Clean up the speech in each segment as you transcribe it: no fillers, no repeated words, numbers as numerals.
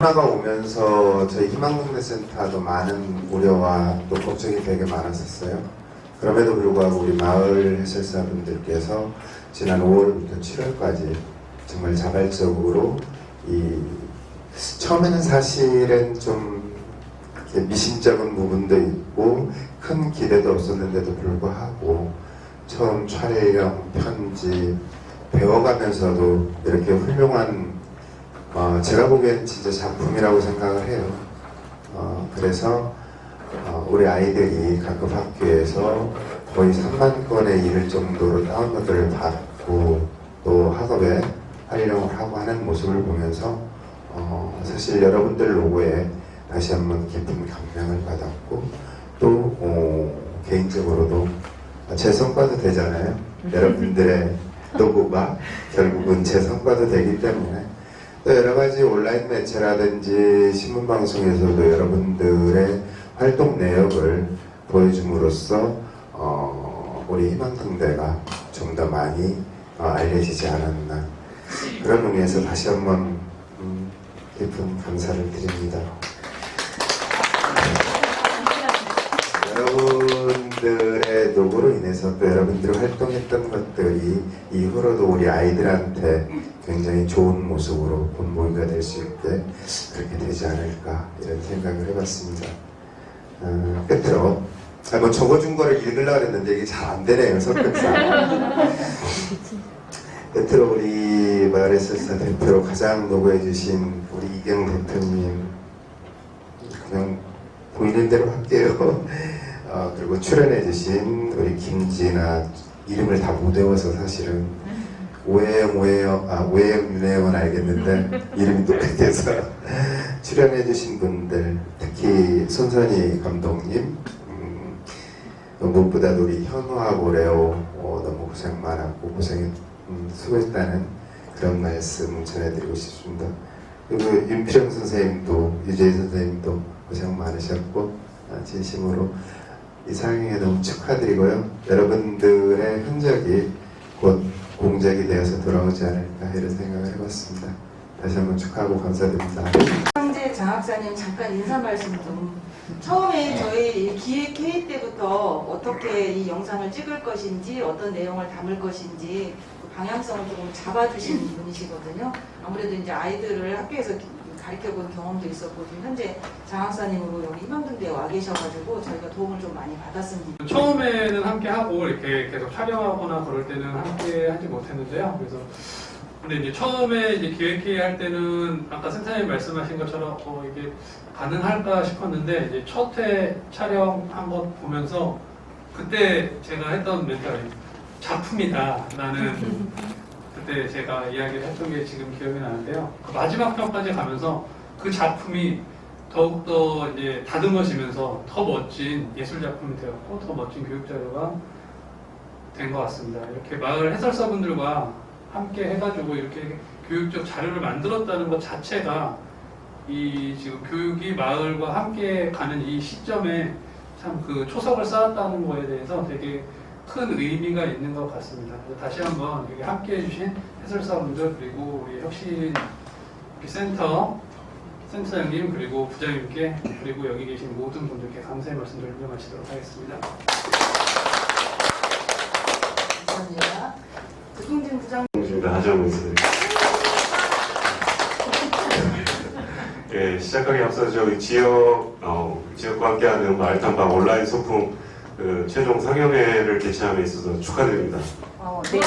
코로나가 오면서 저희 희망동네센터도 많은 우려와 또 걱정이 되게 많았었어요. 그럼에도 불구하고 우리 마을 해설사분들께서 지난 5월부터 7월까지 정말 자발적으로 처음에는 사실은 좀 이렇게 미심쩍은 부분도 있고 큰 기대도 없었는데도 불구하고 처음 촬영, 편집, 배워가면서도 이렇게 훌륭한 제가 보기엔 진짜 작품이라고 생각을 해요. 그래서 우리 아이들이 각급 학교에서 거의 3만 건에 이를 정도로 다운로드를 받고 또 학업에 활용을 하고 하는 모습을 보면서 사실 여러분들 로고에 다시 한번 깊은 감명을 받았고 또 개인적으로도 제 성과도 되잖아요. 여러분들의 로고가 결국은 제 성과도 되기 때문에 또 여러가지 온라인 매체라든지 신문방송에서도 여러분들의 활동 내역을 보여줌으로써 우리 희망동대가 좀 더 많이 알려지지 않았나 그런 의미에서 다시 한번 깊은 감사를 드립니다. 여러분들의 노고로 인해서 또 여러분들이 활동했던 것들이 이후로도 우리 아이들한테 굉장히 좋은 모습으로 본보기가 될 수 있게 그렇게 되지 않을까 이런 생각을 해봤습니다. 끝으로 뭐 적어준 거를 읽으려고 했는데 이게 잘 안 되네요, 성격상. 끝으로 우리 마을해설사 대표로 가장 노고해주신 우리 이경 대표님 그냥 보이는 대로 할게요. 그리고 출연해주신 우리 김진아 이름을 다 못 외워서 사실은 오해영, 윤혜영은 알겠는데 이름이 똑같아서 출연해주신 분들 특히 손선희 감독님 무엇보다도 우리 현우하고 레오 너무 고생 많았고 수고했다는 그런 말씀 전해드리고 싶습니다. 그리고 윤필영 선생님도 유재희 선생님도 고생 많으셨고 진심으로 이상형에 너무 축하드리고요. 여러분들의 흔적이 곧 공작이 되어서 돌아오지 않을까 이런 생각을 해봤습니다. 다시 한번 축하하고 감사드립니다. 황재 장학사님 잠깐 인사 말씀 좀. 처음에 저희 기획 회의 때부터 어떻게 이 영상을 찍을 것인지 어떤 내용을 담을 것인지 그 방향성을 조금 잡아주신 분이시거든요. 아무래도 이제 아이들을 학교에서 가르쳐본 경험도 있었고 지금 현재 장학사님으로 여기 희망동대에 와 계셔가지고 저희가 도움을 좀 많이 받았습니다. 처음에는 함께 하고 이렇게 계속 촬영하거나 그럴 때는 함께 하지 못했는데요. 그래서 근데 이제 처음에 이제 기획회의 할 때는 아까 센터님 말씀하신 것처럼 이게 가능할까 싶었는데 이제 첫 회 촬영한 것 보면서 그때 제가 했던 멘트가 작품이다 라는 그때 제가 이야기를 했던 게 지금 기억이 나는데요. 그 마지막 편까지 가면서 그 작품이 더욱더 이제 다듬어지면서 더 멋진 예술 작품이 되었고 더 멋진 교육 자료가 된 것 같습니다. 이렇게 마을 해설사분들과 함께 해가지고 이렇게 교육적 자료를 만들었다는 것 자체가 이 지금 교육이 마을과 함께 가는 이 시점에 참 그 초석을 쌓았다는 거에 대해서 되게 큰 의미가 있는 것 같습니다. 다시 한번 여기 함께 해주신 해설사분들 그리고 우리 혁신 센터장님 그리고 부장님께 그리고 여기 계신 모든 분들께 감사의 말씀을 전하도록 하겠습니다. 감사합니다. 구동진 부장. 하정우 예, 시작하기 앞서 저희 지역과 함께하는 마을탐방 온라인 소풍 최종 상영회를 개최함에 있어서 축하드립니다. 네.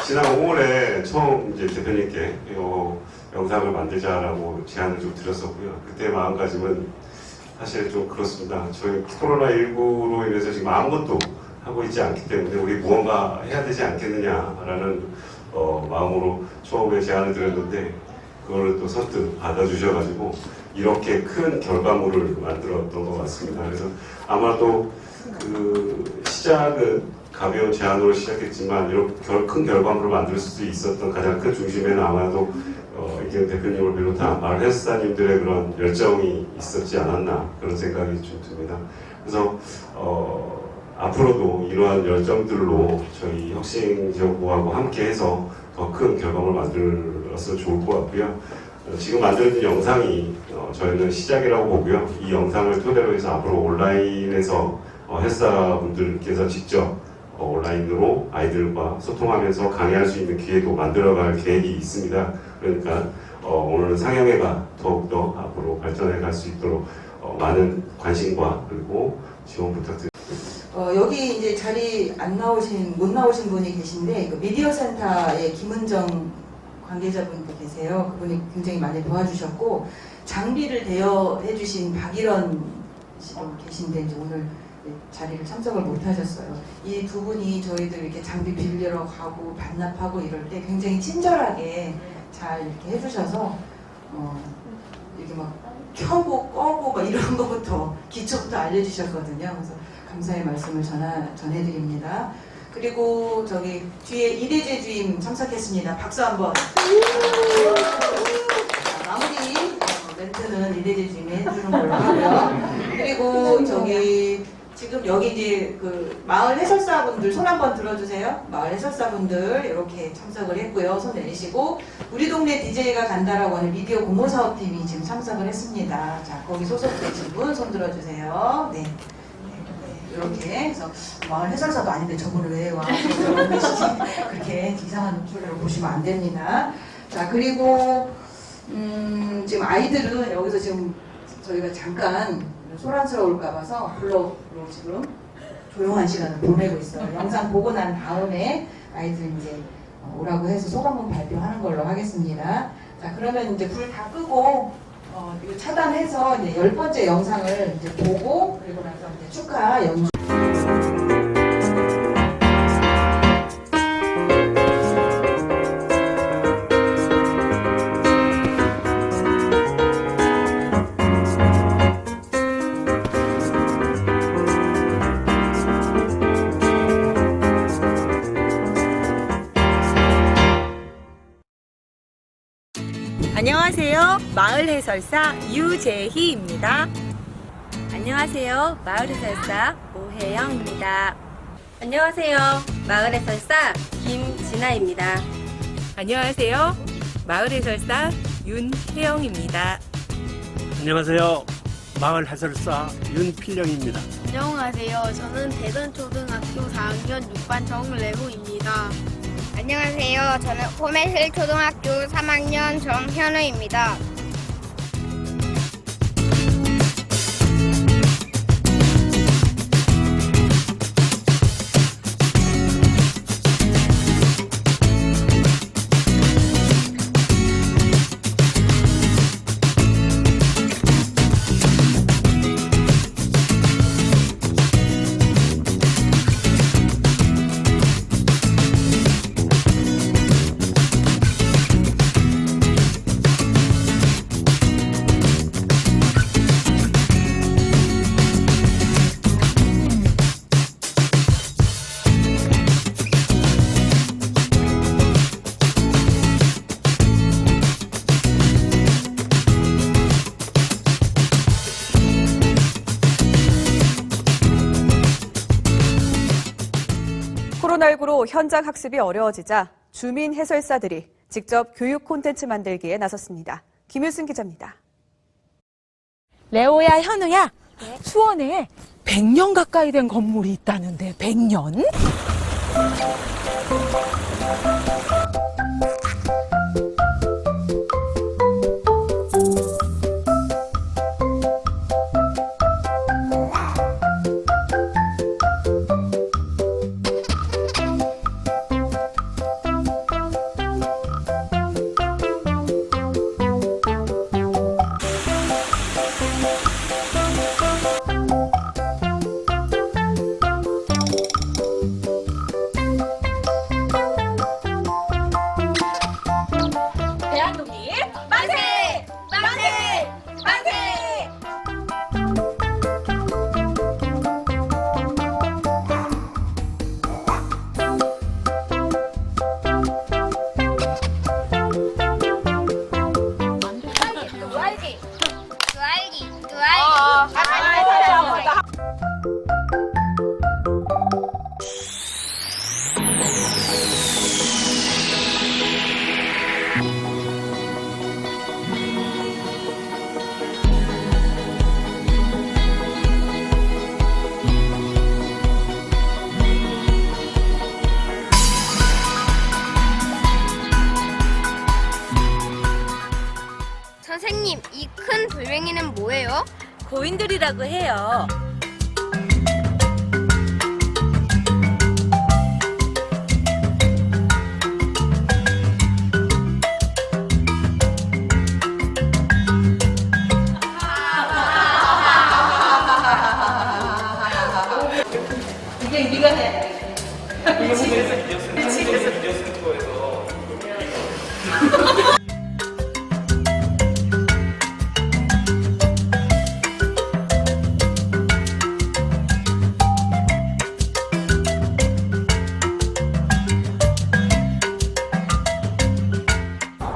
지난 5월에 처음 이제 대표님께 영상을 만들자라고 제안을 좀 드렸었고요. 그때 마음가짐은 사실 좀 그렇습니다. 저희 코로나19로 인해서 지금 아무것도 하고 있지 않기 때문에 우리 무언가 해야 되지 않겠느냐라는 마음으로 처음에 제안을 드렸는데 그걸 또 선뜻 받아주셔가지고 이렇게 큰 결과물을 만들었던 것 같습니다. 그래서 아마도 그 시작은 가벼운 제안으로 시작했지만 이렇게 큰 결과물을 만들 수 있었던 가장 큰 중심에는 아마도 이경 대표님을 비롯한 마을 해설사님들의 그런 열정이 있었지 않았나 그런 생각이 좀 듭니다. 그래서 앞으로도 이러한 열정들로 저희 혁신지원부하고 함께해서 더 큰 결과물 만들어서 좋을 것 같고요. 지금 만들어진 영상이 저희는 시작이라고 보고요. 이 영상을 토대로 해서 앞으로 온라인에서 헬스사분들께서 직접 온라인으로 아이들과 소통하면서 강의할 수 있는 기회도 만들어갈 계획이 있습니다. 그러니까 오늘 상영회가 더욱더 앞으로 발전해 갈 수 있도록 많은 관심과 그리고 지원 부탁드립니다. 여기 이제 자리 못 나오신 분이 계신데 그 미디어 센터의 김은정 관계자분도 계세요. 그분이 굉장히 많이 도와주셨고 장비를 대여해 주신 박일원 씨도 계신데 이제 오늘 자리를 참석을 못 하셨어요. 이 두 분이 저희들 이렇게 장비 빌리러 가고 반납하고 이럴 때 굉장히 친절하게 잘 이렇게 해주셔서 이렇게 막 켜고 꺼고 막 이런 거부터 기초부터 알려주셨거든요. 그래서 감사의 말씀을 전해드립니다. 그리고 저기 뒤에 이대재 주임 참석했습니다. 박수 한번. 마무리 멘트는 이대재 주임이 해주는 걸로 하고요. 그리고 저기 지금 여기 이제 그 마을 해설사분들 손 한번 들어주세요. 마을 해설사분들 이렇게 참석을 했고요. 손 내리시고 우리 동네 DJ가 간다라고 하는 미디어 공모사업팀이 지금 참석을 했습니다. 자, 거기 소속되신 분 손 들어주세요. 네. 이렇게 해서 마을 해설사도 아닌데 저분을 왜 와? 그렇게 이상한 목소리로 보시면 안 됩니다. 자, 그리고 지금 아이들은 여기서 지금 저희가 잠깐 소란스러울까 봐서 블로그로 지금 조용한 시간을 보내고 있어요. 영상 보고 난 다음에 아이들 이제 오라고 해서 소감문 발표하는 걸로 하겠습니다. 자, 그러면 이제 불 다 끄고 이거 차단해서 이제 10번째 영상을 이제 보고 그리고 나서 이제 축하 연주. 안녕하세요. 마을 해설사 유재희입니다. 안녕하세요. 마을 해설사 오혜영입니다. 안녕하세요. 마을 해설사 김진아입니다. 안녕하세요. 마을 해설사 윤혜영입니다. 안녕하세요. 마을 해설사 윤필령입니다. 안녕하세요. 저는 대전초등학교 4학년 6반 정래호입니다. 안녕하세요. 저는 호매실 초등학교 3학년 정현우입니다. 코로나19로 현장 학습이 어려워지자 주민 해설사들이 직접 교육 콘텐츠 만들기에 나섰습니다. 김효순 기자입니다. 레오야, 현우야, 수원에 100년 가까이 된 건물이 있다는데 100년? 고인돌이라고 해요. 이게 네가 해.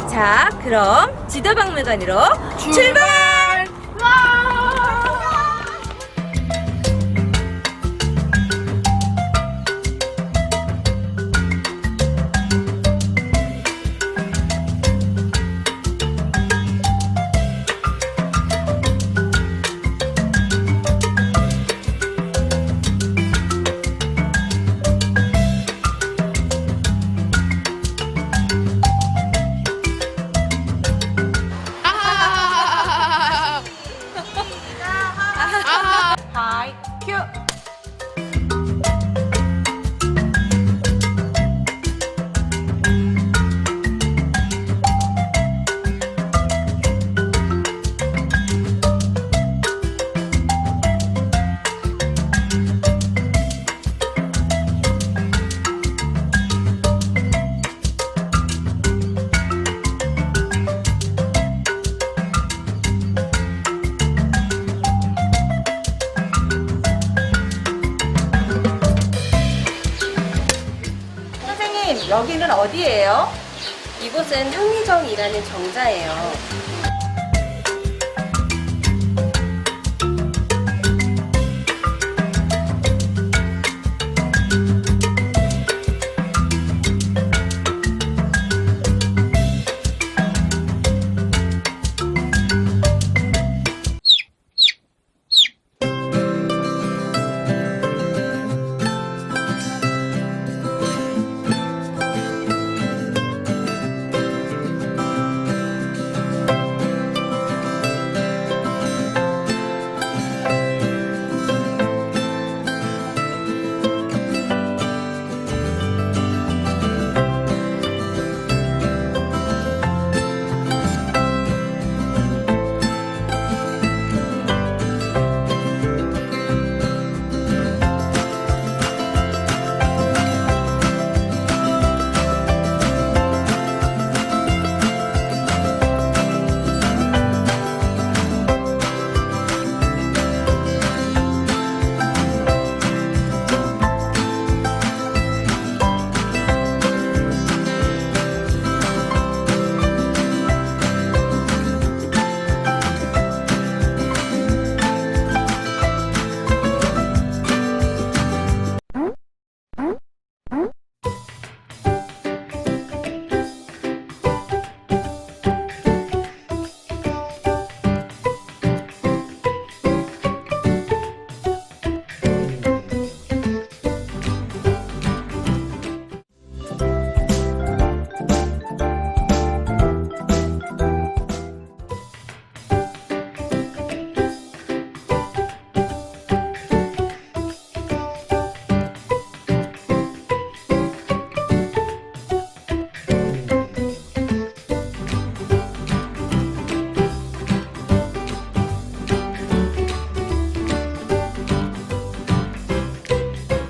자, 그럼 지도박물관으로 출발! 하이 큐. 선생님, 여기는 어디예요? 이곳은 현미정이라는 정자예요.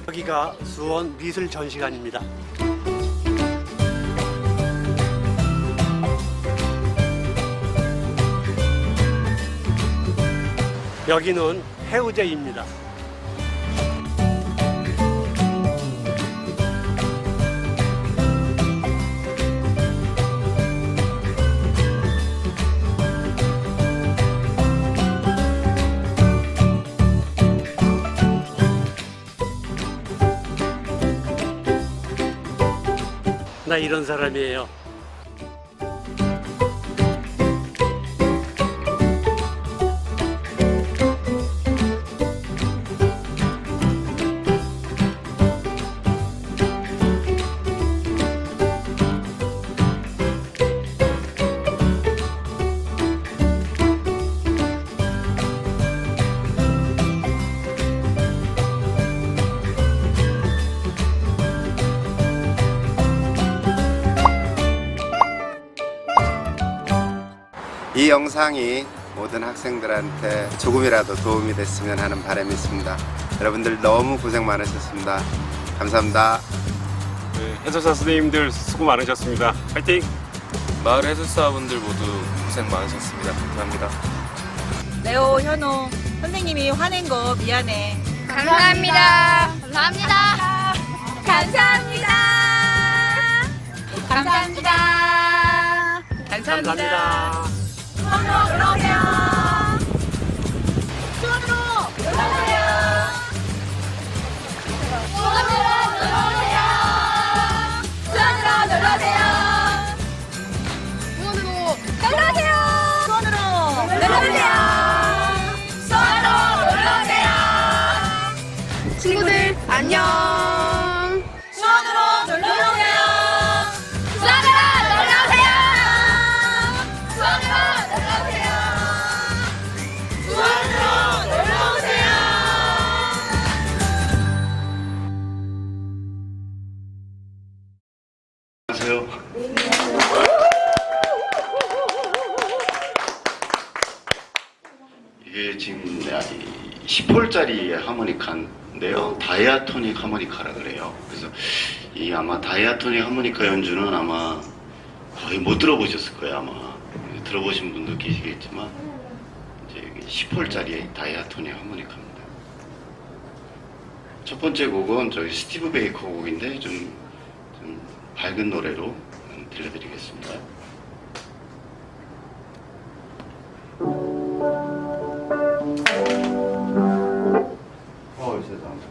여기가 수원 미술 전시관입니다. 여기는 해우제입니다. 나 이런 사람이에요. 이 영상이 모든 학생들한테 조금이라도 도움이 됐으면 하는 바람이 있습니다. 여러분들 너무 고생 많으셨습니다. 감사합니다. 네, 해설사 선생님들 수고 많으셨습니다. 파이팅! 마을 해설사분들 모두 고생 많으셨습니다. 감사합니다. 레오, 현호, 선생님이 화낸 거 미안해. 감사합니다. 감사합니다. 감사합니다. 감사합니다. 감사합니다. 수원으로 들어오세요. 수원으로 들어오세요. 수원으로 들어오세요. 수원으로 들어오세요. 수원으로 들어오세요. 수원으로 들어오세요. 수원으로 들어오세요. 친구들 안녕. 수원으로 놀러 오세요. 수원으로 놀러 오세요. 수원으로 놀러 오세요. 수원으로 놀러 오세요. 안녕하세요. 이게 지금 10홀짜리 하모니카인데요. 다이아토닉 하모니카라 그래요. 그래서 이 아마 다이아토닉 하모니카 연주는 아마 거의 못 들어보셨을 거예요. 아마 들어보신 분도 계시겠지만 이제 10홀짜리 다이아토닉 하모니카입니다. 첫 번째 곡은 저희 스티브 베이커 곡인데 좀 밝은 노래로 들려드리겠습니다. 죄송합니다.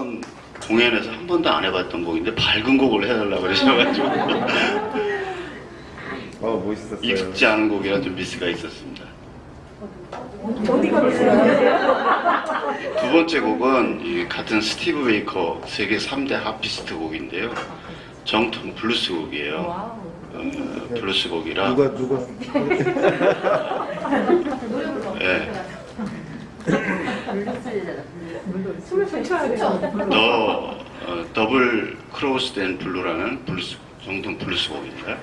이번 공연에서 한 번도 안 해봤던 곡인데 밝은 곡을 해달라고 그러셔가지고 멋있었어요. 익숙지 않은 곡이라 좀 미스가 있었습니다. 두 번째 곡은 이 같은 스티브 베이커 세계 3대 하피스트 곡인데요. 정통 블루스 곡이에요. 블루스 곡이라 누가 예. 더블 크로스 댄 블루라는 블루스, 정통 블루스 곡입니다.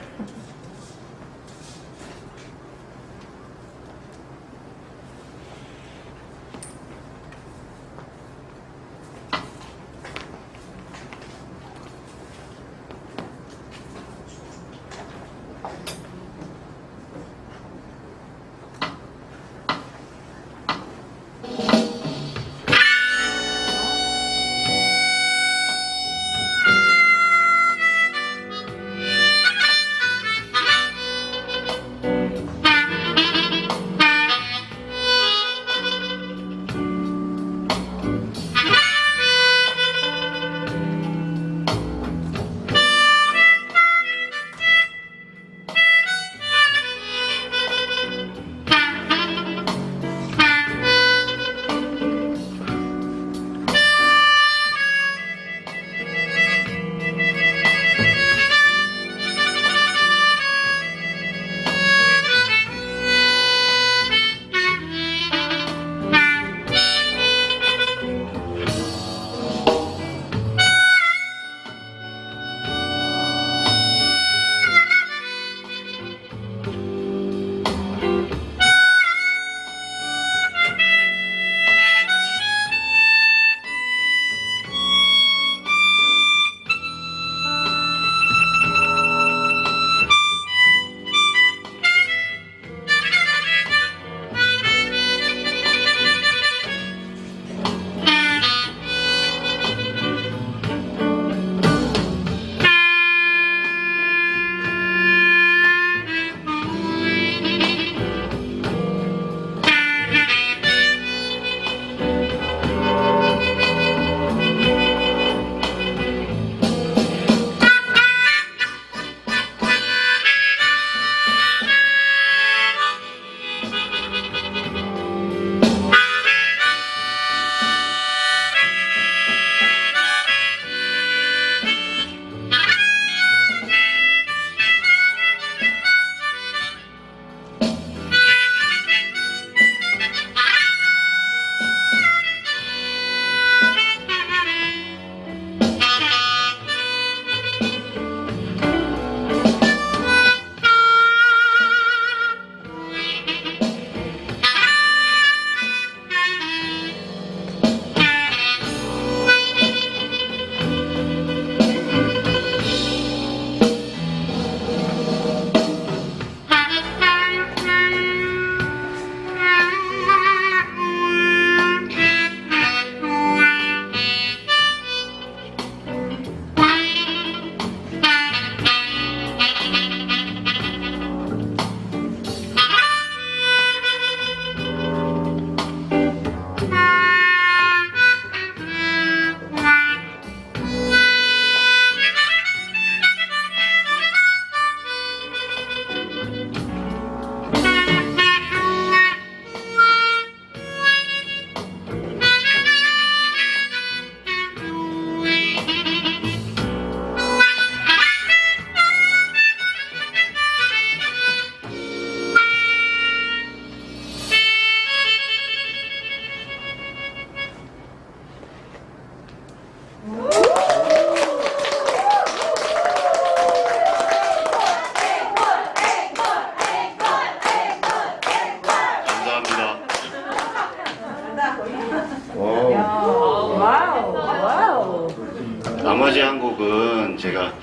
나머지 한 곡은 제가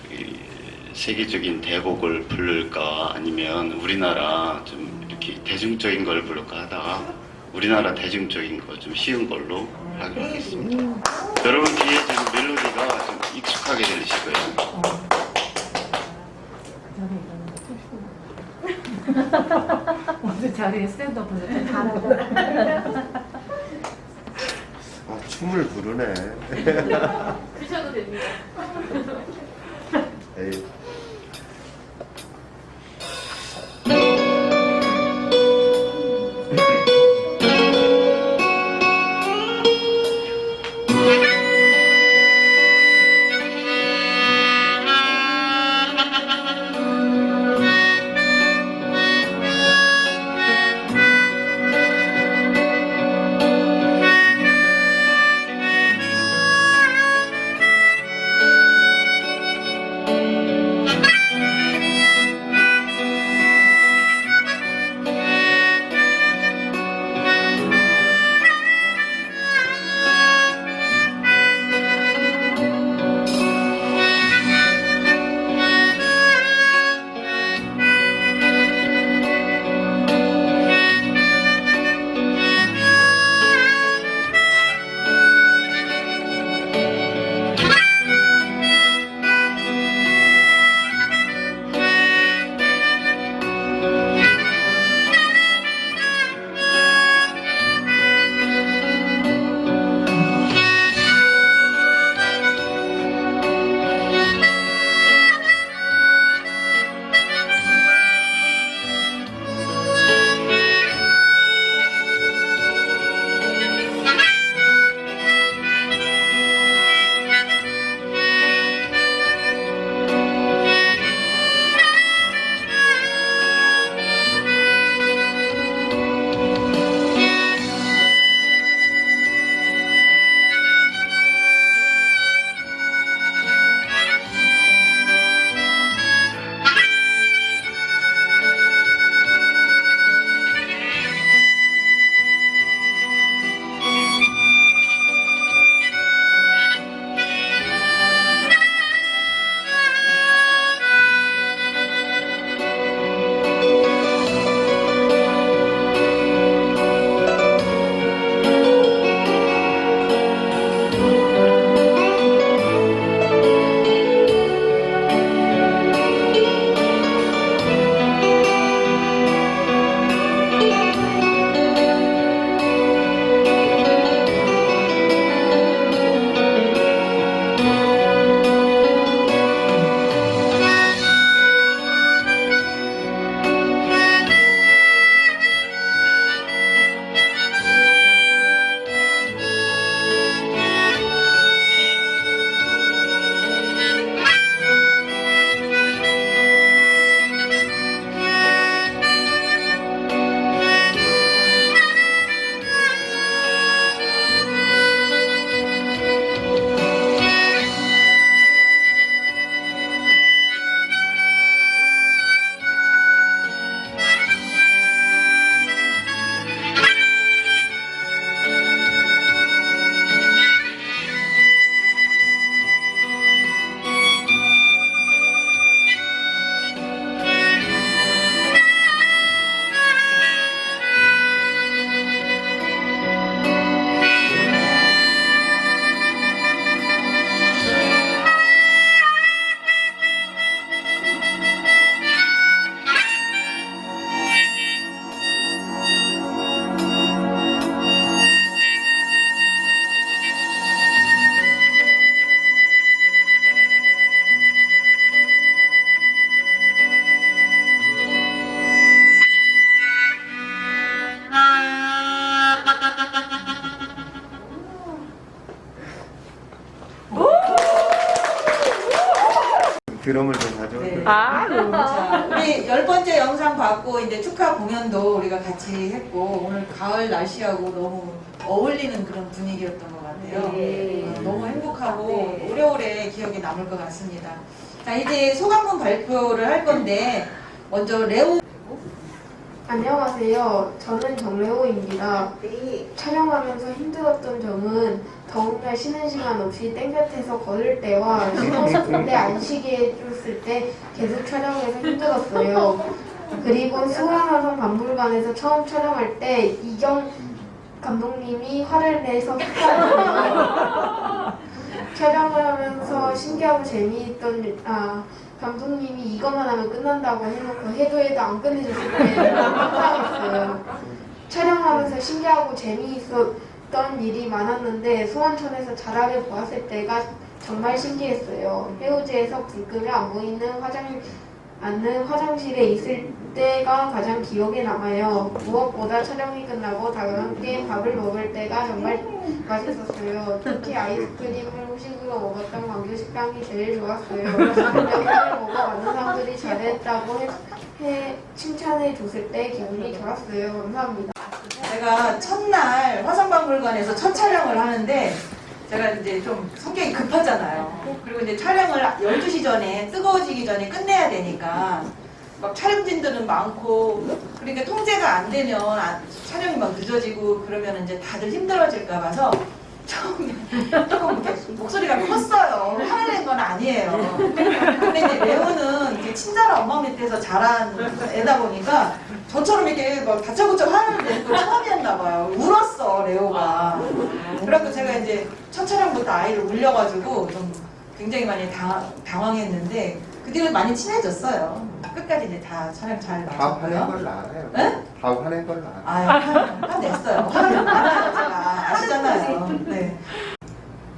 저기 세계적인 대곡을 부를까 아니면 우리나라 좀 이렇게 대중적인 걸 부를까 하다가 우리나라 대중적인 거 좀 쉬운 걸로 하기로 하겠습니다. 여러분 뒤에 지금 멜로디가 좀 익숙하게 들리실 거예요. 오늘 자리에 스탠드업을 좀 잘하고. 아, 춤을 부르네. 드셔도 됩니다. 에이. 드럼을 좀 가져올게요. 네. 자, 우리 10번째 영상 봤고 이제 축하 공연도 우리가 같이 했고 오늘 가을 날씨하고 너무 어울리는 그런 분위기였던 것 같아요. 너무 행복하고 오래오래 기억에 남을 것 같습니다. 자, 이제 소감문 발표를 할 건데 먼저 레오. 안녕하세요. 저는 정레오입니다. 촬영하면서 힘들었던 점은 더운 날 쉬는 시간 없이 땡볕에서 걸을 때와 쉬고 싶은데 안 쉬게 해줬을 때 계속 촬영해서 힘들었어요. 그리고 수원화성 박물관에서 처음 촬영할 때 이경 감독님이 화를 내서 촬영을 하면서 신기하고 재미있던 감독님이 이것만 하면 끝난다고 해놓고 해도 안 끝내줬을 때 속상했어요. 촬영하면서 신기하고 있던 일이 많았는데 수원천에서 자라를 보았을 때가 정말 신기했어요. 해우지에서 불 끄며 안 보이는 화장실에 있을 때가 가장 기억에 남아요. 무엇보다 촬영이 끝나고 다 함께 밥을 먹을 때가 정말 맛있었어요. 특히 아이스크림을 후식으로 먹었던 광교 식당이 제일 좋았어요. 여기를 먹어 많은 사람들이 잘했다고 칭찬해 줬을 때 기분이 좋았어요. 감사합니다. 제가 첫날 화성박물관에서 첫 촬영을 하는데 제가 이제 좀 성격이 급하잖아요. 그리고 이제 촬영을 12시 전에 뜨거워지기 전에 끝내야 되니까 막 촬영진들은 많고 그러니까 통제가 안 되면 촬영이 막 늦어지고 그러면 이제 다들 힘들어질까 봐서 처음에 조금 이렇게 목소리가 컸어요. 화를 낸 건 아니에요. 근데 이제 레오는 이렇게 친절한 엄마 밑에서 자란 애다 보니까 저처럼 이렇게 막 다짜고짜 화를 내는 거 처음이었나 봐요. 울었어, 레오가. 그래갖고 제가 이제 첫 촬영부터 아이를 울려가지고 좀 굉장히 많이 당황했는데 그 뒤로 많이 친해졌어요. 끝까지 이제 다 촬영 잘 다 화낸 나왔고요. 걸로 알아요. 네? 다 화낸 걸로 알아요. 화냈어요. 화를 많아요, 제가. 아시잖아요. 네.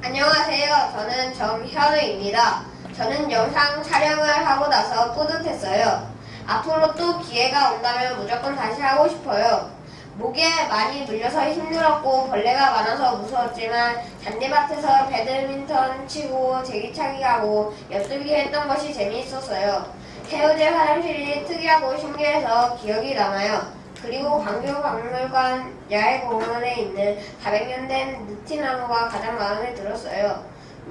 안녕하세요. 저는 정현우입니다. 저는 영상 촬영을 하고 나서 뿌듯했어요. 앞으로 또 기회가 온다면 무조건 다시 하고 싶어요. 목에 많이 물려서 힘들었고 벌레가 많아서 무서웠지만 잔디밭에서 배드민턴 치고 제기차기 하고 엿들기 했던 것이 재미있었어요. 해우제 화장실이 특이하고 신기해서 기억이 남아요. 그리고 광교박물관 야외공원에 있는 400년 된 느티나무가 가장 마음에 들었어요.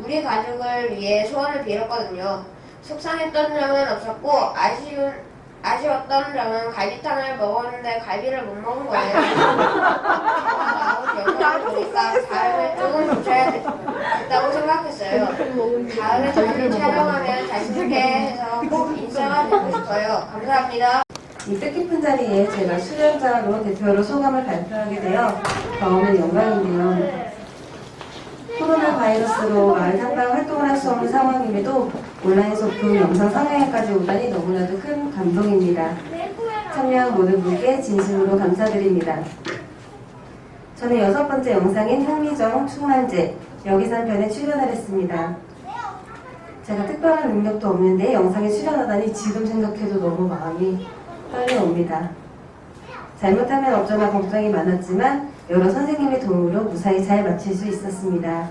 우리 가족을 위해 소원을 빌었거든요. 속상했던 점은 없었고 아쉬웠던 점은 갈비탕을 먹었는데 갈비를 못 먹은 거예요. 영상을 보니까 다음에 조금 고쳐야겠다고 생각했어요. 다음에 다시 촬영하면 자신있게 해서 꼭 인싸가 되고 싶어요. 감사합니다. 이 뜻깊은 자리에 제가 출연자로 대표로 소감을 발표하게 되어 너무 영광인데요. 코로나 바이러스로 마을 탐방 활동을 할 수 없는 상황임에도 온라인 소품 영상 상영회까지 오다니 너무나도 큰 감동입니다. 참여한 모든 분께 진심으로 감사드립니다. 저는 6번째 영상인 향미정 충만제 여기산편에 출연을 했습니다. 제가 특별한 능력도 없는데 영상에 출연하다니 지금 생각해도 너무 마음이 떨려옵니다. 잘못하면 어쩌나 걱정이 많았지만 여러 선생님의 도움으로 무사히 잘 마칠 수 있었습니다.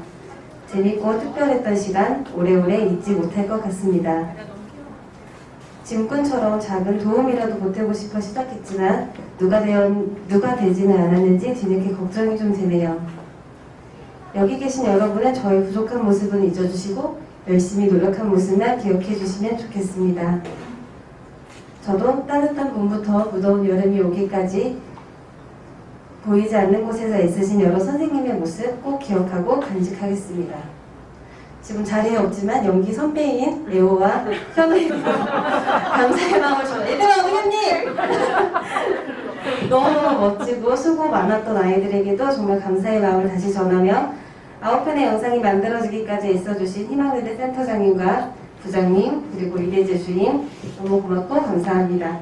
재밌고 특별했던 시간 오래오래 잊지 못할 것 같습니다. 짐꾼처럼 작은 도움이라도 보태고 싶어 시작했지만 누가 되지는 않았는지 뒤늦게 걱정이 좀 되네요. 여기 계신 여러분은 저의 부족한 모습은 잊어주시고 열심히 노력한 모습만 기억해 주시면 좋겠습니다. 저도 따뜻한 봄부터 무더운 여름이 오기까지 보이지 않는 곳에서 애쓰신 여러 선생님의 모습 꼭 기억하고 간직하겠습니다. 지금 자리에 없지만 연기 선배인 레오와 현우입니다. 감사의 마음을 전해. 얘들아, 선생님! 너무너무 멋지고 수고 많았던 아이들에게도 정말 감사의 마음을 다시 전하며 9편의 영상이 만들어지기까지 애써주신 희망의대 센터장님과 부장님 그리고 이대재 주임 너무 고맙고 감사합니다.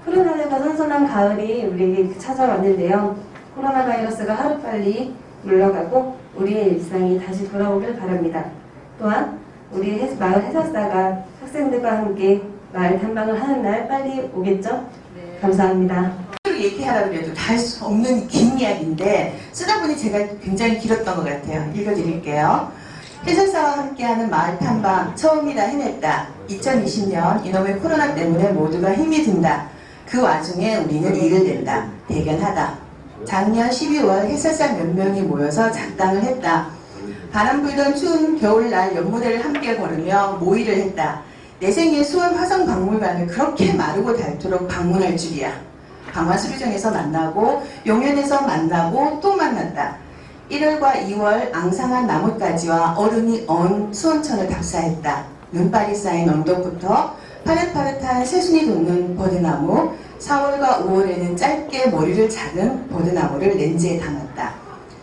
코로나19가 선선한 가을이 우리에게 찾아왔는데요. 코로나 바이러스가 하루빨리 물러가고 우리의 일상이 다시 돌아오길 바랍니다. 또한 우리 마을 해설사가 학생들과 함께 마을 탐방을 하는 날 빨리 오겠죠? 네. 감사합니다. 얘기하라고 해도 다 할 수 없는 긴 이야기인데 쓰다 보니 제가 굉장히 길었던 것 같아요. 읽어드릴게요. 해설사와 함께하는 마을 탐방 처음이라 해냈다. 2020년 이놈의 코로나 때문에 모두가 힘이 든다. 그 와중에 우리는 일을 낸다. 대견하다. 작년 12월 해설사 몇 명이 모여서 작당을 했다. 바람 불던 추운 겨울날 연무대를 함께 걸으며 모의를 했다. 내 생에 수원 화성박물관을 그렇게 마르고 닳도록 방문할 줄이야. 강화수리장에서 만나고 용현에서 만나고 또 만났다. 1월과 2월 앙상한 나뭇가지와 얼음이 언 수원천을 답사했다. 눈발이 쌓인 언덕부터 파릇파릇한 새순이 돋는 버드나무, 4월과 5월에는 짧게 머리를 자른 버드나무를 렌즈에 담았다.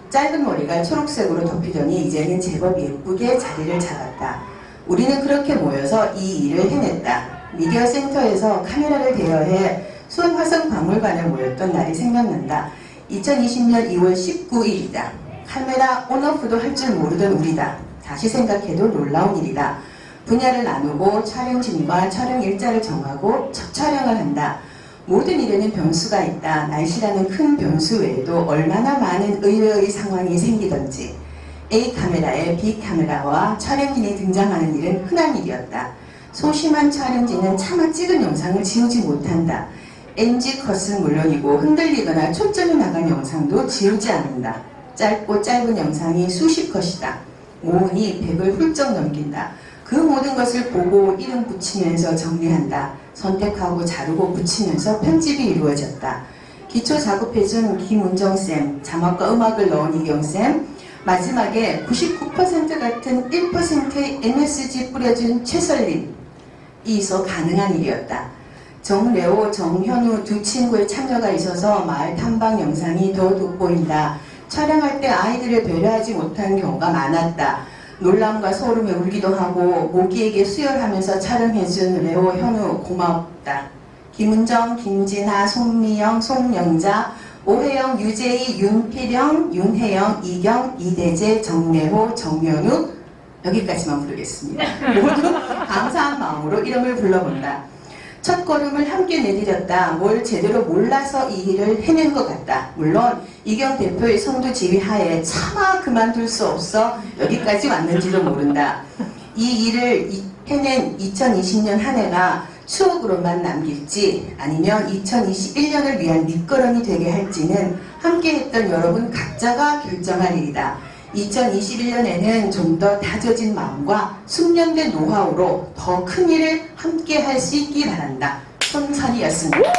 짧은 머리가 초록색으로 덮이더니 이제는 제법 예쁘게 자리를 잡았다. 우리는 그렇게 모여서 이 일을 해냈다. 미디어 센터에서 카메라를 대여해 수원 화성박물관에 모였던 날이 생각난다. 2020년 2월 19일이다. 카메라 온오프도 할 줄 모르던 우리다. 다시 생각해도 놀라운 일이다. 분야를 나누고 촬영진과 촬영 일자를 정하고 첫 촬영을 한다. 모든 일에는 변수가 있다. 날씨라는 큰 변수 외에도 얼마나 많은 의외의 상황이 생기던지. A 카메라에 B 카메라와 촬영진이 등장하는 일은 흔한 일이었다. 소심한 촬영진은 차마 찍은 영상을 지우지 못한다. NG 컷은 물론이고 흔들리거나 초점이 나간 영상도 지우지 않는다. 짧고 짧은 영상이 수십 컷이다. 모으니 100을 훌쩍 넘긴다. 그 모든 것을 보고 이름 붙이면서 정리한다. 선택하고 자르고 붙이면서 편집이 이루어졌다. 기초 작업해준 김은정쌤, 자막과 음악을 넣은 이경쌤, 마지막에 99% 같은 1%의 MSG 뿌려준 최설림. 이서 가능한 일이었다. 정래호, 정현우 두 친구의 참여가 있어서 마을 탐방 영상이 더 돋보인다. 촬영할 때 아이들을 배려하지 못한 경우가 많았다. 놀람과 소름에 울기도 하고 모기에게 수혈하면서 촬영해준 레오, 현우 고맙다. 김은정, 김진아, 송미영, 송영자, 오혜영, 유재희, 윤필영, 윤혜영, 이경, 이대재, 정래호, 정현우 여기까지만 부르겠습니다. 모두 감사한 마음으로 이름을 불러본다. 첫 걸음을 함께 내디뎠다. 뭘 제대로 몰라서 이 일을 해낸 것 같다. 물론 이경 대표의 선두 지휘 하에 차마 그만둘 수 없어 여기까지 왔는지도 모른다. 이 일을 해낸 2020년 한 해가 추억으로만 남길지 아니면 2021년을 위한 밑거름이 되게 할지는 함께했던 여러분 각자가 결정할 일이다. 2021년에는 좀 더 다져진 마음과 숙련된 노하우로 더 큰 일을 함께 할 수 있기 바란다. 손선이었습니다.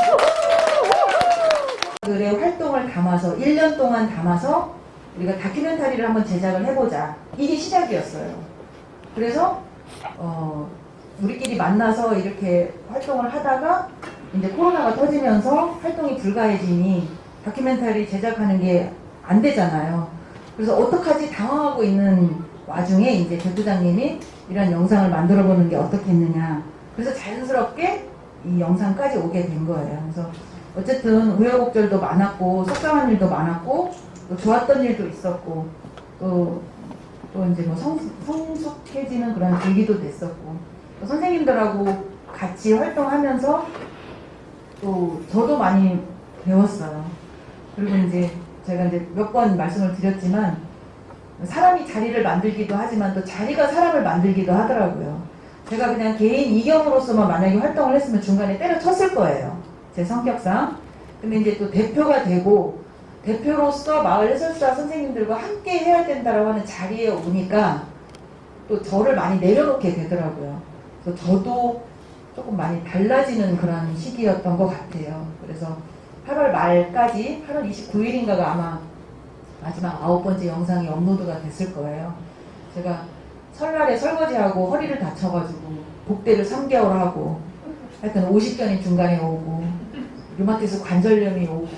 그들의 활동을 담아서 1년 동안 담아서 우리가 다큐멘터리를 한번 제작을 해보자. 이게 시작이었어요. 그래서 우리끼리 만나서 이렇게 활동을 하다가 이제 코로나가 터지면서 활동이 불가해지니 다큐멘터리 제작하는 게 안 되잖아요. 그래서 어떡하지 당황하고 있는 와중에 이제 대부장님이 이런 영상을 만들어 보는 게 어떻겠느냐. 그래서 자연스럽게 이 영상까지 오게 된 거예요. 그래서 어쨌든 우여곡절도 많았고 속상한 일도 많았고 또 좋았던 일도 있었고 또 이제 뭐 성숙해지는 그런 계기도 됐었고 또 선생님들하고 같이 활동하면서 또 저도 많이 배웠어요. 그리고 이제 제가 이제 몇 번 말씀을 드렸지만 사람이 자리를 만들기도 하지만 또 자리가 사람을 만들기도 하더라고요. 제가 그냥 개인 이경으로서만 만약에 활동을 했으면 중간에 때려쳤을 거예요. 제 성격상. 근데 이제 또 대표가 되고 대표로서 마을 해설사 선생님들과 함께 해야 된다라고 하는 자리에 오니까 또 저를 많이 내려놓게 되더라고요. 그래서 저도 조금 많이 달라지는 그런 시기였던 것 같아요. 그래서 8월 말까지 8월 29일인가가 아마 마지막 9번째 영상이 업로드가 됐을 거예요. 제가 설날에 설거지하고 허리를 다쳐가지고 복대를 3개월 하고 하여튼 50견이 중간에 오고 류마티스 관절염이 오고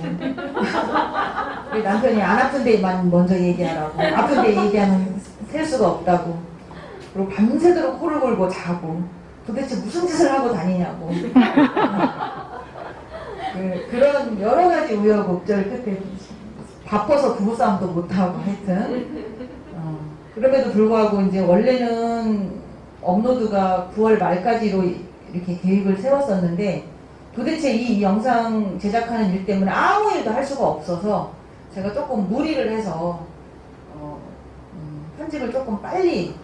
우리 남편이 안 아픈 데만 먼저 얘기하라고 아픈 데 얘기하면 셀 수가 없다고 그리고 밤새도록 코를 골고 자고 도대체 무슨 짓을 하고 다니냐고 그런 여러 가지 우여곡절 끝에 바빠서 부부싸움도 못하고 하여튼 그럼에도 불구하고 이제 원래는 업로드가 9월 말까지로 이렇게 계획을 세웠었는데 도대체 이 영상 제작하는 일 때문에 아무 일도 할 수가 없어서 제가 조금 무리를 해서 편집을 조금 빨리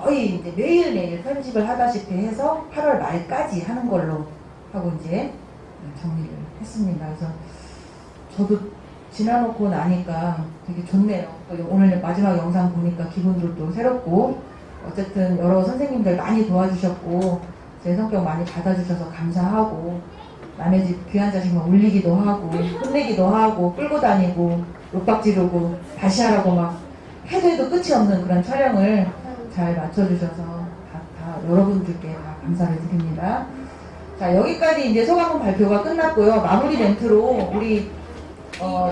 거의 이제 매일매일 편집을 하다시피 해서 8월 말까지 하는 걸로 하고 이제 정리를 했습니다. 그래서 저도 지나놓고 나니까 되게 좋네요. 또 오늘 마지막 영상 보니까 기분도 또 새롭고 어쨌든 여러 선생님들 많이 도와주셨고 제 성격 많이 받아주셔서 감사하고 남의 집 귀한 자식만 울리기도 하고 혼내기도 하고 끌고 다니고 윽박 지르고 다시 하라고 막 해도 끝이 없는 그런 촬영을 잘 맞춰주셔서 다 여러분들께 다 감사를 드립니다. 자, 여기까지 이제 소감문 발표가 끝났고요. 마무리 멘트로 우리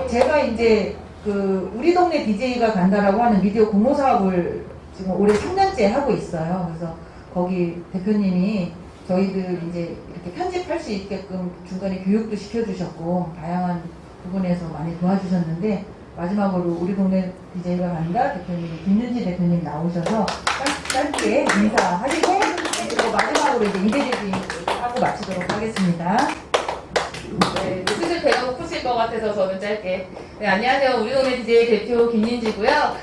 제가 이제 그 우리 동네 DJ가 간다라고 하는 미디어 공모 사업을 지금 올해 3년째 하고 있어요. 그래서 거기 대표님이 저희들 이제 이렇게 편집할 수 있게끔 중간에 교육도 시켜주셨고 다양한 부분에서 많이 도와주셨는데 마지막으로 우리 동네 DJ가 간다 대표님 김윤지 대표님 나오셔서 짧게 인사하시고 그리고 마지막으로 이제 이대재님 하고 마치도록 하겠습니다. 네, 슬슬 배가 고프실 것 같아서 저는 짧게. 네, 안녕하세요. 우리 동네 DJ 대표 김윤지고요.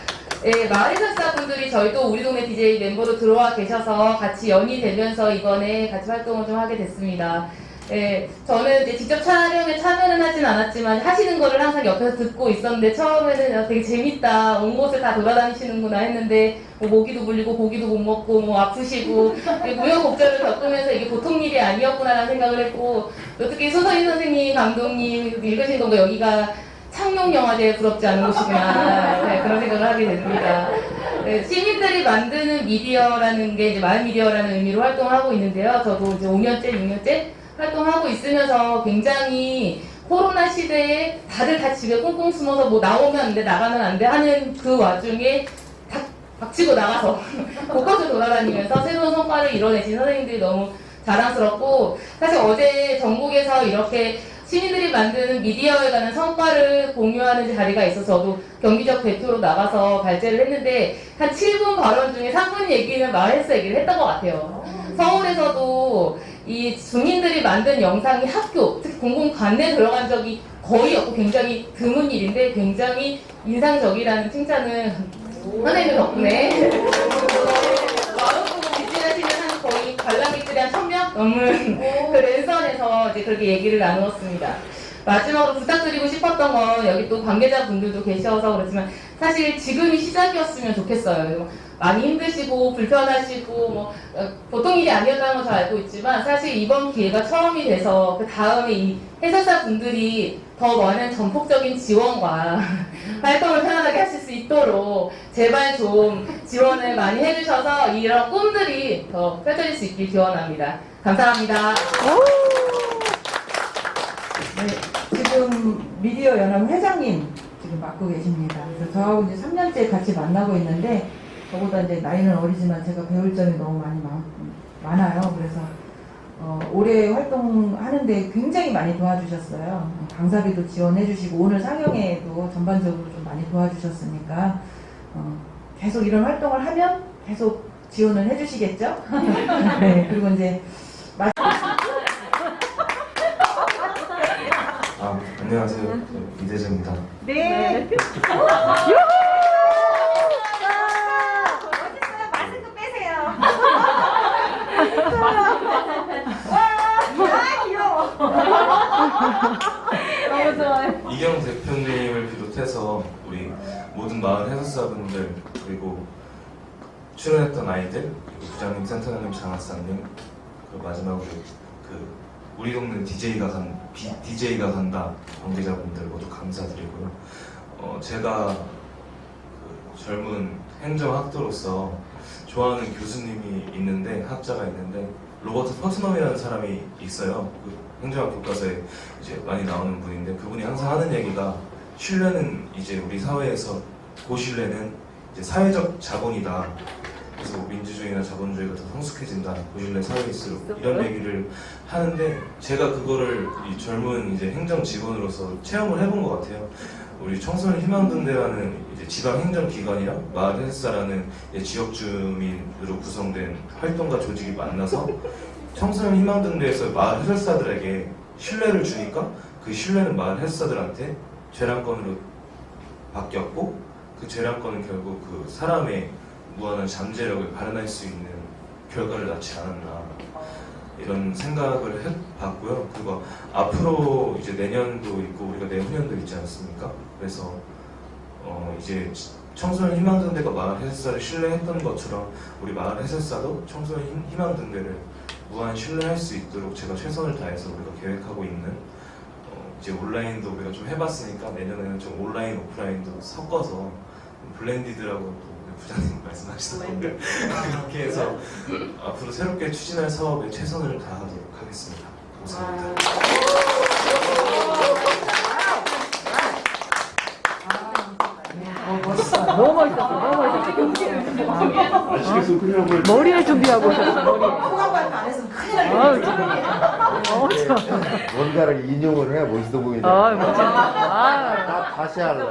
네, 마을 해설사분들이 저희도 우리 동네 DJ 멤버로 들어와 계셔서 같이 연이 되면서 이번에 같이 활동을 좀 하게 됐습니다. 네, 저는 이제 직접 촬영에 참여는 하진 않았지만 하시는 거를 항상 옆에서 듣고 있었는데 처음에는 되게 재밌다, 온 곳을 다 돌아다니시는구나 했는데 뭐 모기도 물리고 고기도 못 먹고 뭐 아프시고 우여곡절을 겪으면서 이게 보통 일이 아니었구나라는 생각을 했고 또 특히 소서인 선생님, 감독님 읽으신 건가 여기가 창룡영화제에 부럽지 않은 곳이구나 네, 그런 생각을 하게 됩니다. 네, 시민들이 만드는 미디어라는 게 이제 마을 미디어라는 의미로 활동을 하고 있는데요. 저도 이제 5년째, 6년째 활동하고 있으면서 굉장히 코로나 시대에 다들 다 집에 꽁꽁 숨어서 뭐 나오면 안 돼, 나가면 안 돼 하는 그 와중에 다 박치고 나가서 곳곳을 돌아다니면서 새로운 성과를 이뤄내신 선생님들이 너무 자랑스럽고 사실 어제 전국에서 이렇게 시민들이 만드는 미디어에 관한 성과를 공유하는 자리가 있어서 저도 경기적 대표로 나가서 발제를 했는데 한 7분 발언 중에 3분 얘기는 마을 헬스 얘기를 했던 것 같아요. 서울에서도 이 주민들이 만든 영상이 학교, 특히 공공관내에 들어간 적이 거의 없고 굉장히 드문 일인데 굉장히 인상적이라는 칭찬을 선생님 덕분에 마을보고 비즈니스는 한 거의 관람객들이 한 1000명 넘는 그 랜선에서 이제 그렇게 얘기를 나누었습니다. 마지막으로 부탁드리고 싶었던 건 여기 또 관계자분들도 계셔서 그렇지만 사실 지금이 시작이었으면 좋겠어요. 많이 힘드시고 불편하시고 뭐 보통 일이 아니었다는 건 잘 알고 있지만 사실 이번 기회가 처음이 돼서 그 다음에 이 해설사 분들이 더 많은 전폭적인 지원과 활동을 편안하게 하실 수 있도록 제발 좀 지원을 많이 해주셔서 이런 꿈들이 더 펼쳐질 수 있길 기원합니다. 감사합니다. 네, 지금 미디어 연합 회장님 지금 맡고 계십니다. 그래서 저하고 이제 3년째 같이 만나고 있는데 저보다 이제 나이는 어리지만 제가 배울 점이 너무 많아요. 그래서 올해 활동하는데 굉장히 많이 도와주셨어요. 강사비도 지원해주시고 오늘 상영회도 전반적으로 좀 많이 도와주셨으니까 계속 이런 활동을 하면 계속 지원을 해주시겠죠? 네, 그리고 이제 안녕하세요. 이대재입니다. 네. 마스크 빼세요. 귀여워. 너무 좋아요. 이경 대표님을 비롯해서 우리 모든 마을 해설사분들 그리고 출연했던 아이들 그리고 부장님, 센터장님, 장학사님 그리고 마지막으로 그 우리 동네 DJ가 간다 관계자분들 모두 감사드리고요. 제가 그 젊은 행정학도로서 좋아하는 교수님이 있는데 학자가 있는데 로버트 퍼트넘이라는 사람이 있어요. 그 행정학 교과서에 이제 많이 나오는 분인데 그분이 항상 하는 얘기가 신뢰는 이제 우리 사회에서 고신뢰는 이제 사회적 자본이다. 그래서 민주주의나 자본주의가 더 성숙해진다. 고신뢰 사회일수록 이런 얘기를 하는데 제가 그거를 이 젊은 이제 행정 직원으로서 체험을 해본 것 같아요. 우리 청소년 희망등대라는 이제 지방 행정기관이랑 마을 헬스사라는 지역 주민으로 구성된 활동가 조직이 만나서 청소년 희망등대에서 마을 해설사들에게 신뢰를 주니까 그 신뢰는 마을 해설사들한테 재량권으로 바뀌었고 그 재량권은 결국 그 사람의 무한한 잠재력을 발현할 수 있는 결과를 낳지 않았나 이런 생각을 해봤고요. 그리고 앞으로 이제 내년도 있고 우리가 내후년도 있지 않습니까? 그래서 이제 청소년 희망등대가 마을 해설사를 신뢰했던 것처럼 우리 마을 해설사도 청소년 희망등대를 무한 신뢰할 수 있도록 제가 최선을 다해서 우리가 계획하고 있는 이제 온라인도 우리가 좀 해봤으니까 내년에는 좀 온라인 오프라인도 섞어서 블렌디드라고 또 부장님 말씀하시던 건데 그렇게 해서 앞으로 새롭게 추진할 사업에 최선을 다하도록 하겠습니다. 감사합니다. 너무 멋있었어. 머리를 준비하고 오셨어. 소감 발표 안 했으면 큰일 날 뻔했어. 뭔가를 인용을 해야 멋있어 보이네. 멋있다. 좋아요. 다시 할래.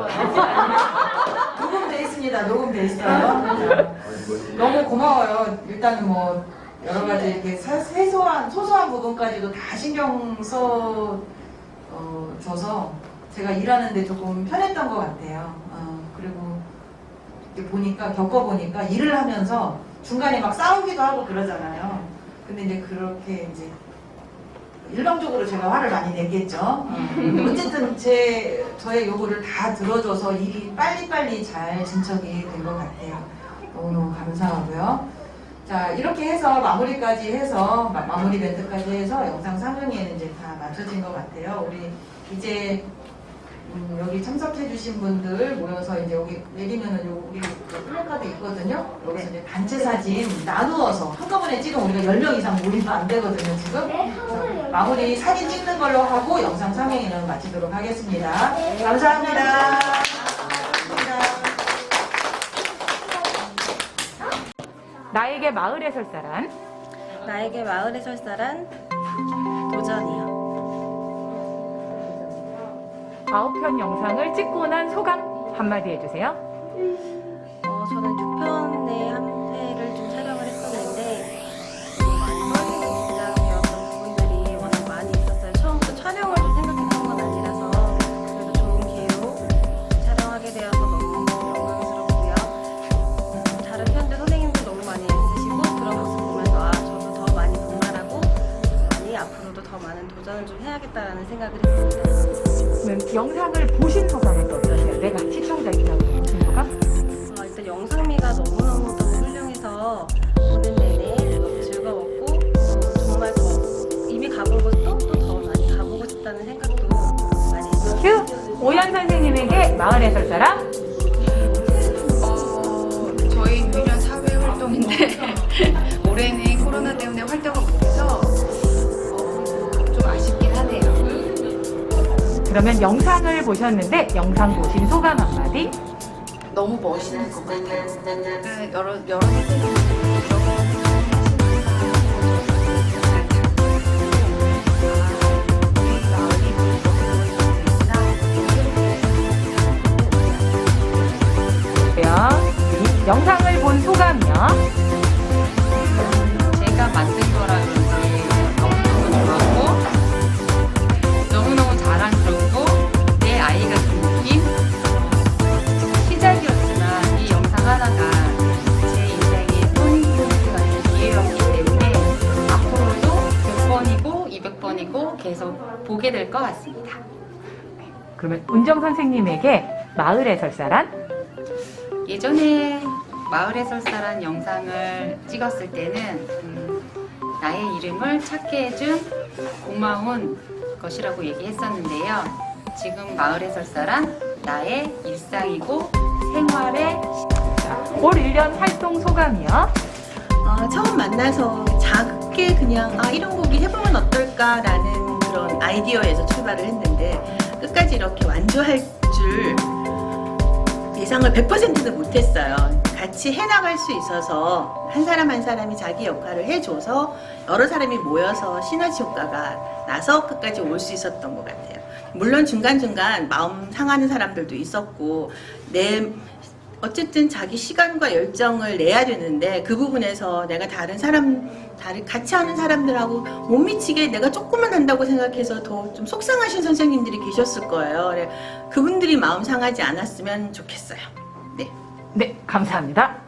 녹음돼 있습니다. 녹음돼 있어요. 너무 고마워요. 일단은 뭐 여러 가지 이렇게 소소한 부분까지도 다 신경 줘서 제가 일하는데 조금 편했던 것 같아요. 그리고 이렇게 겪어보니까 일을 하면서 중간에 막 싸우기도 하고 그러잖아요. 근데 이제 그렇게 이제 일방적으로 제가 화를 많이 냈겠죠. 어쨌든 저의 요구를 다 들어줘서 일이 빨리빨리 잘 진척이 된 것 같아요. 너무너무 감사하고요. 자, 이렇게 해서 마무리까지 해서, 마무리 멘트까지 해서 영상 상영회는 이제 다 마쳐진 것 같아요. 우리 이제 여기 참석해주신 분들 모여서 이제 여기 내리면은 우리 플래카드 있거든요. 여기서 이제 단체 사진 나누어서 한꺼번에 찍으면 우리가 10명 이상 모이면 안 되거든요, 지금. 그래서 마무리 사진 찍는 걸로 하고 영상 상영회는 마치도록 하겠습니다. 감사합니다. 나에게 마을의 설사란? 나에게 마을의 설사란 도전이요. 9편 영상을 찍고 난 소감 한마디 해주세요. 저는 6편의 한 회를 좀 촬영을 했었는데 마지막에 긴장되었던 부분들이 워낙 많이 있었어요. 처음부터 촬영을 좀 생각했던 건 아니라서 그래도 좋은 기회로 촬영하게 되어서 너무 영광스럽고요. 다른 편들 선생님들 너무 많이 애쓰시고 그런 모습 보면서 저도 더 많이 분발하고 앞으로도 더 많은 도전을 좀 해야겠다라는 생각을 했습니다. 영상을 보신 소감은 어떠세요? 내가 시청자이라고 보신 소감? 일단 영상미가 너무너무 훌륭해서 보는 내내 너무 즐거웠고 정말 더 이미 가본 곳도 또 더 많이 가보고 싶다는 생각도 많이 했어요. 오연 선생님에게 마을의 설사란? 저희 유일한 사회 활동인데 올해는 코로나 때문에 활동을 못해서 좀 아쉽긴 하네요. 그러면 영상을 보셨는데 영상 보신 소감 한마디? 너무 멋있는 것 같아요. 여러 영상을 본 소감이요? 제가 만든 거라 그런지 너무너무 좋았고 너무너무 자랑스럽고 내 아이 같은 느낌? 시작이었지만 이 영상 하나가 제 인생의 터닝포인트가 된 기회였기 때문에 앞으로도 100번이고 200번이고 계속 보게 될 것 같습니다. 그러면 은정 선생님에게 마을의 설사란? 예전에 마을의 설사란 영상을 찍었을 때는 나의 이름을 찾게 해준 고마운 것이라고 얘기했었는데요. 지금 마을의 설사란 나의 일상이고 생활의 올 1년 활동 소감이요? 처음 만나서 작게 그냥 이런 곡이 해보면 어떨까라는 그런 아이디어에서 출발을 했는데 끝까지 이렇게 완주할 줄 예상을 100%는 못했어요. 같이 해나갈 수 있어서 한 사람 한 사람이 자기 역할을 해줘서 여러 사람이 모여서 시너지 효과가 나서 끝까지 올 수 있었던 것 같아요. 물론 중간중간 마음 상하는 사람들도 있었고 어쨌든 자기 시간과 열정을 내야 되는데 그 부분에서 내가 같이 하는 사람들하고 못 미치게 내가 조금만 한다고 생각해서 더 좀 속상하신 선생님들이 계셨을 거예요. 그분들이 마음 상하지 않았으면 좋겠어요. 네, 감사합니다.